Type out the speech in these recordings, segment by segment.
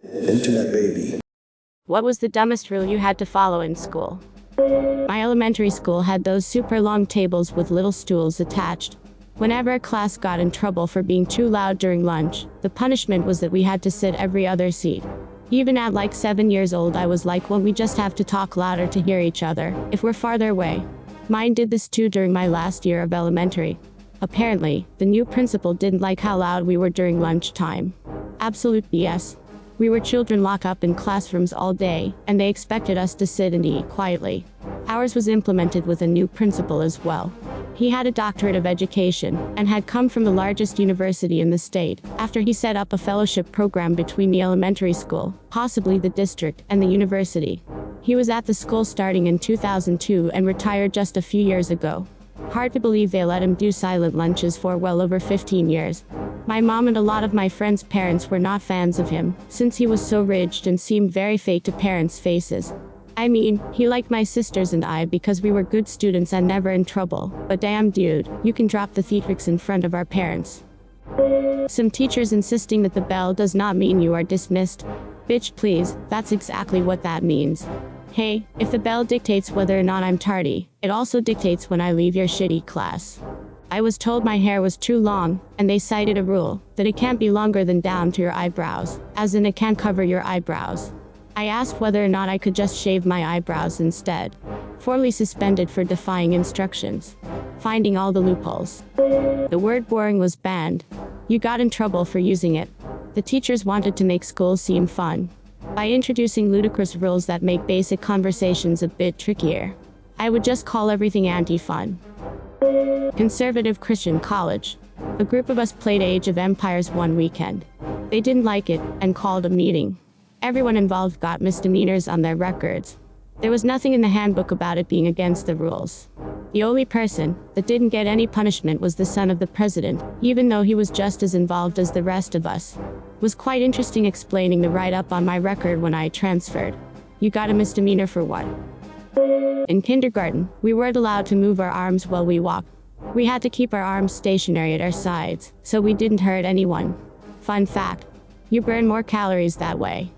Internet baby. What was the dumbest rule you had to follow in school? My elementary school had those super long tables with little stools attached. Whenever a class got in trouble for being too loud during lunch, the punishment was that we had to sit every other seat. Even at like 7 years old, I was like, well, we just have to talk louder to hear each other if we're farther away. Mine did this too during my last year of elementary. Apparently, the new principal didn't like how loud we were during lunchtime. Absolute BS. We were children locked up in classrooms all day, and they expected us to sit and eat quietly. Ours was implemented with a new principal as well. He had a doctorate of education, and had come from the largest university in the state, after he set up a fellowship program between the elementary school, possibly the district, and the university. He was at the school starting in 2002 and retired just a few years ago. Hard to believe they let him do silent lunches for well over 15 years. My mom and a lot of my friends' parents were not fans of him, since he was so rigid and seemed very fake to parents' faces. I mean, he liked my sisters and I because we were good students and never in trouble, but damn dude, you can drop the theatrics in front of our parents. Some teachers insisting that the bell does not mean you are dismissed. Bitch please, that's exactly what that means. Hey, if the bell dictates whether or not I'm tardy, it also dictates when I leave your shitty class. I was told my hair was too long, and they cited a rule, that it can't be longer than down to your eyebrows, as in it can't cover your eyebrows. I asked whether or not I could just shave my eyebrows instead. Formally suspended for defying instructions. Finding all the loopholes. The word boring was banned. You got in trouble for using it. The teachers wanted to make school seem fun by introducing ludicrous rules that make basic conversations a bit trickier. I would just call everything anti-fun. Conservative Christian college. A group of us played Age of Empires one weekend. They didn't like it, and called a meeting. Everyone involved got misdemeanors on their records. There was nothing in the handbook about it being against the rules. The only person that didn't get any punishment was the son of the president, even though he was just as involved as the rest of us. It was quite interesting explaining the write-up on my record when I transferred. You got a misdemeanor for what? In kindergarten, we weren't allowed to move our arms while we walked. We had to keep our arms stationary at our sides, so we didn't hurt anyone. Fun fact, you burn more calories that way.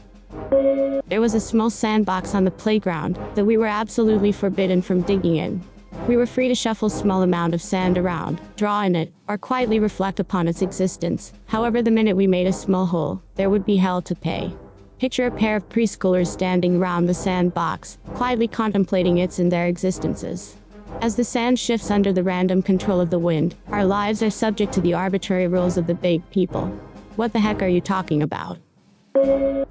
There was a small sandbox on the playground that we were absolutely forbidden from digging in. We were free to shuffle small amount of sand around, draw in it, or quietly reflect upon its existence. However, the minute we made a small hole, there would be hell to pay. Picture a pair of preschoolers standing around the sandbox, quietly contemplating its and their existences. As the sand shifts under the random control of the wind, our lives are subject to the arbitrary rules of the big people. What the heck are you talking about?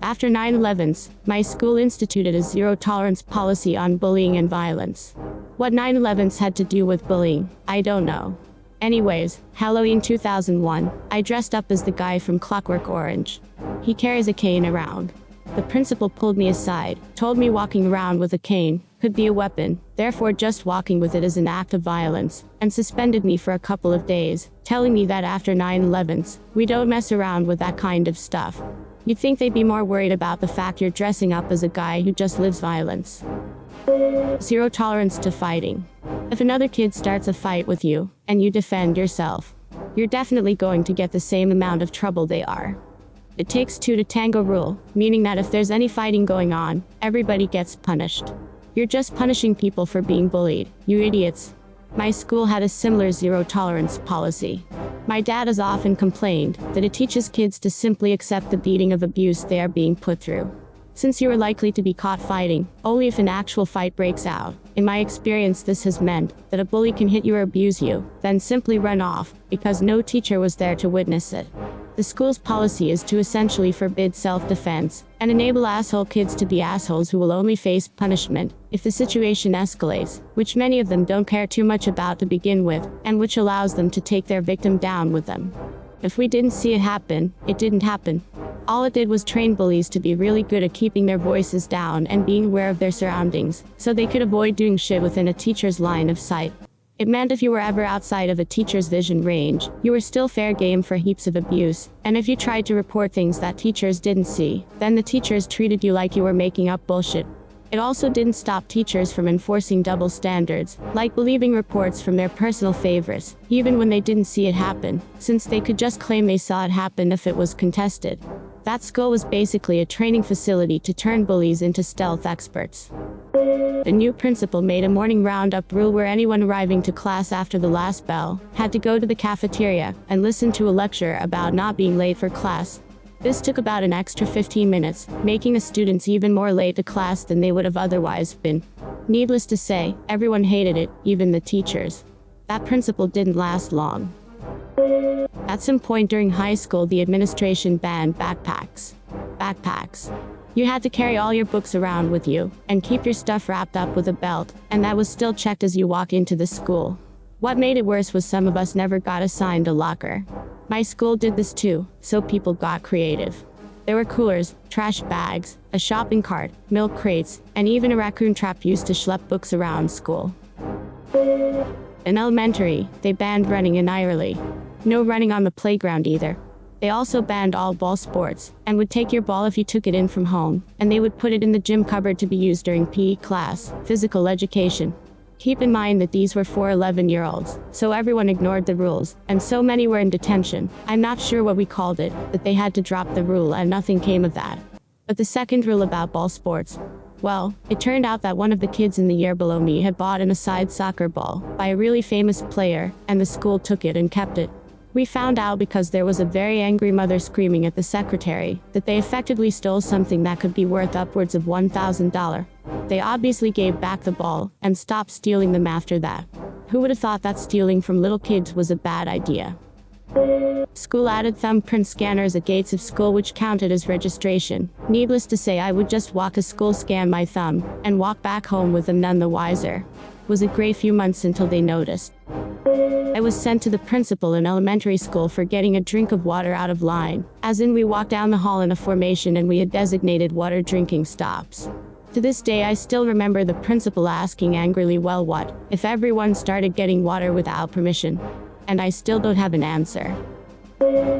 After 9/11s, my school instituted a zero-tolerance policy on bullying and violence. What 9/11s had to do with bullying, I don't know. Anyways, Halloween 2001, I dressed up as the guy from Clockwork Orange. He carries a cane around. The principal pulled me aside, told me walking around with a cane could be a weapon, therefore just walking with it is an act of violence, and suspended me for a couple of days, telling me that after 9/11s, we don't mess around with that kind of stuff. You'd think they'd be more worried about the fact you're dressing up as a guy who just lives violence. Zero tolerance to fighting. If another kid starts a fight with you, and you defend yourself, you're definitely going to get the same amount of trouble they are. It takes two to tango rule, meaning that if there's any fighting going on, everybody gets punished. You're just punishing people for being bullied, you idiots. My school had a similar zero-tolerance policy. My dad has often complained that it teaches kids to simply accept the beating of abuse they are being put through. Since you are likely to be caught fighting, only if an actual fight breaks out. In my experience, this has meant that a bully can hit you or abuse you, then simply run off, because no teacher was there to witness it. The school's policy is to essentially forbid self-defense, and enable asshole kids to be assholes who will only face punishment if the situation escalates, which many of them don't care too much about to begin with, and which allows them to take their victim down with them. If we didn't see it happen, it didn't happen. All it did was train bullies to be really good at keeping their voices down and being aware of their surroundings, so they could avoid doing shit within a teacher's line of sight. It meant if you were ever outside of a teacher's vision range, you were still fair game for heaps of abuse, and if you tried to report things that teachers didn't see, then the teachers treated you like you were making up bullshit. It also didn't stop teachers from enforcing double standards, like believing reports from their personal favorites, even when they didn't see it happen, since they could just claim they saw it happen if it was contested. That school was basically a training facility to turn bullies into stealth experts. The new principal made a morning roundup rule where anyone arriving to class after the last bell had to go to the cafeteria and listen to a lecture about not being late for class. This took about an extra 15 minutes, making the students even more late to class than they would have otherwise been. Needless to say, everyone hated it, even the teachers. That principal didn't last long. At some point during high school, the administration banned backpacks. You had to carry all your books around with you, and keep your stuff wrapped up with a belt, and that was still checked as you walk into the school. What made it worse was some of us never got assigned a locker. My school did this too, so people got creative. There were coolers, trash bags, a shopping cart, milk crates, and even a raccoon trap used to schlep books around school. In elementary, they banned running entirely. No running on the playground either. They also banned all ball sports, and would take your ball if you took it in from home, and they would put it in the gym cupboard to be used during PE class, physical education. Keep in mind that these were for 11-year-olds, so everyone ignored the rules, and so many were in detention. I'm not sure what we called it, that they had to drop the rule and nothing came of that. But the second rule about ball sports, well, it turned out that one of the kids in the year below me had bought an aside soccer ball by a really famous player, and the school took it and kept it. We found out because there was a very angry mother screaming at the secretary that they effectively stole something that could be worth upwards of $1,000. They obviously gave back the ball and stopped stealing them after that. Who would have thought that stealing from little kids was a bad idea? School added thumbprint scanners at gates of school, which counted as registration. Needless to say, I would just walk to school, scan my thumb, and walk back home with them none the wiser. It was a great few months until they noticed. I was sent to the principal in elementary school for getting a drink of water out of line, as in we walked down the hall in a formation and we had designated water drinking stops. To this day I still remember the principal asking angrily, well, what if everyone started getting water without permission? And I still don't have an answer.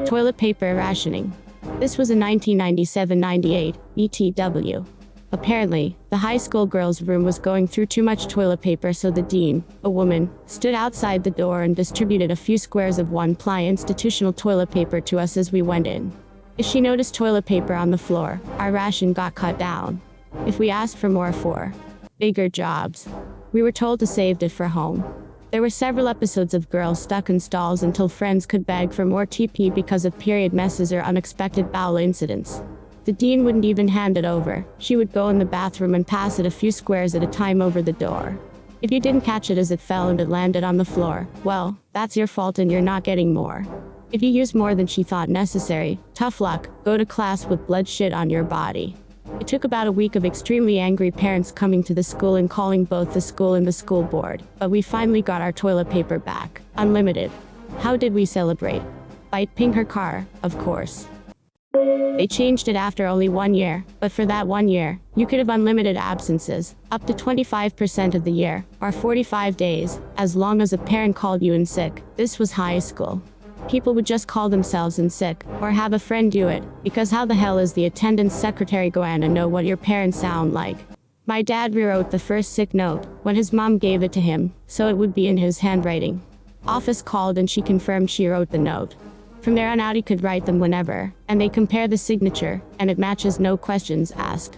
Toilet paper rationing. This was in 1997-98, ETW. Apparently, the high school girls' room was going through too much toilet paper, so the dean, a woman, stood outside the door and distributed a few squares of one-ply institutional toilet paper to us as we went in. If she noticed toilet paper on the floor, our ration got cut down. If we asked for more for bigger jobs, we were told to save it for home. There were several episodes of girls stuck in stalls until friends could beg for more TP because of period messes or unexpected bowel incidents. The dean wouldn't even hand it over. She would go in the bathroom and pass it a few squares at a time over the door. If you didn't catch it as it fell and it landed on the floor, well, that's your fault and you're not getting more. If you used more than she thought necessary, tough luck, go to class with blood shit on your body. It took about a week of extremely angry parents coming to the school and calling both the school and the school board, but we finally got our toilet paper back. Unlimited. How did we celebrate? By ping her car, of course. They changed it after only 1 year, but for that 1 year, you could have unlimited absences, up to 25% of the year, or 45 days, as long as a parent called you in sick. This was high school. People would just call themselves in sick, or have a friend do it, because how the hell is the attendance secretary going to know what your parents sound like? My dad rewrote the first sick note when his mom gave it to him, so it would be in his handwriting. Office called and she confirmed she wrote the note. From there on out he could write them whenever, and they compare the signature, and it matches, no questions asked.